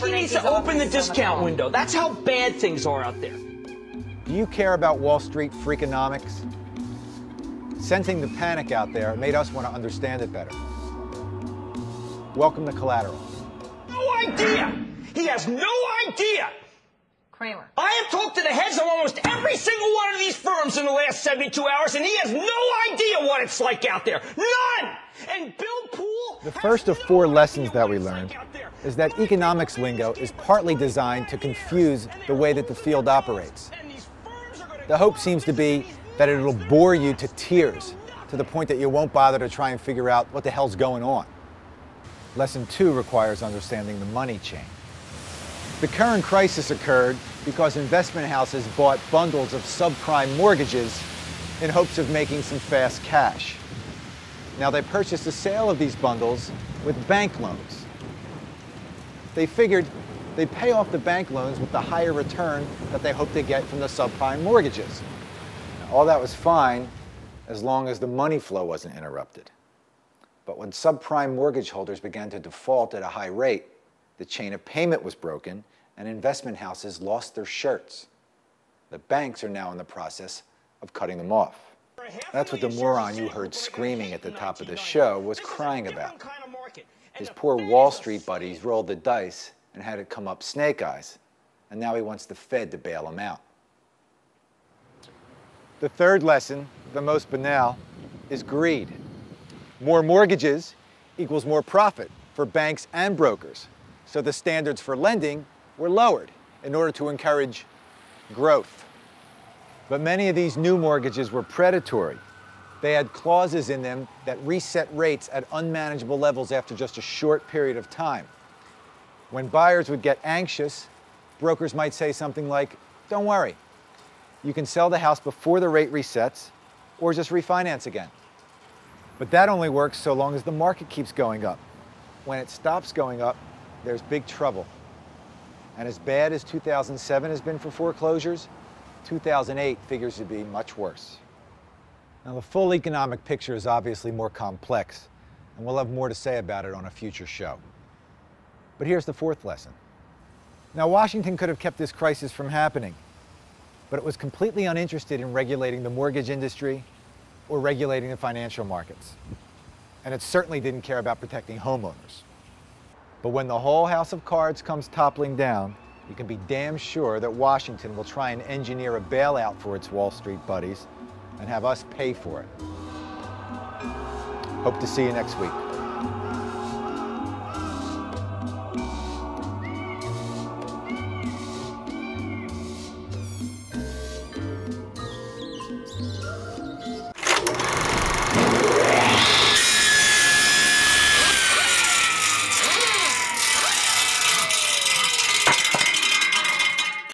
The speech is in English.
he needs to open the discount window. That's how bad things are out there. Do you care about Wall Street freakonomics? Sensing the panic out there made us want to understand it better. Welcome to Collateral. No idea! He has no idea! Kramer. I have talked to the heads of almost every single one of these firms in the last 72 hours, and he has no idea what it's like out there. None! And Bill Poole... The first of 4 lessons that we learned is that economics lingo is partly designed to confuse the way that the field operates. The hope seems to be that it'll bore you to tears, to the point that you won't bother to try and figure out what the hell's going on. Lesson 2 requires understanding the money chain. The current crisis occurred because investment houses bought bundles of subprime mortgages in hopes of making some fast cash. Now they purchased the sale of these bundles with bank loans. They figured they'd pay off the bank loans with the higher return that they hoped to get from the subprime mortgages. Now, all that was fine as long as the money flow wasn't interrupted. But when subprime mortgage holders began to default at a high rate, the chain of payment was broken and investment houses lost their shirts. The banks are now in the process of cutting them off. That's what the moron you heard screaming at the top of the show was crying about. His poor Wall Street buddies rolled the dice and had it come up snake eyes, and now he wants the Fed to bail him out. The third lesson, the most banal, is greed. More mortgages equals more profit for banks and brokers. So the standards for lending were lowered in order to encourage growth. But many of these new mortgages were predatory. They had clauses in them that reset rates at unmanageable levels after just a short period of time. When buyers would get anxious, brokers might say something like, "Don't worry, you can sell the house before the rate resets or just refinance again." But that only works so long as the market keeps going up. When it stops going up, there's big trouble. And as bad as 2007 has been for foreclosures, 2008 figures to be much worse. Now, the full economic picture is obviously more complex, and we'll have more to say about it on a future show. But here's the fourth lesson. Now, Washington could have kept this crisis from happening, but it was completely uninterested in regulating the mortgage industry or regulating the financial markets. And it certainly didn't care about protecting homeowners. But when the whole house of cards comes toppling down, you can be damn sure that Washington will try and engineer a bailout for its Wall Street buddies and have us pay for it. Hope to see you next week.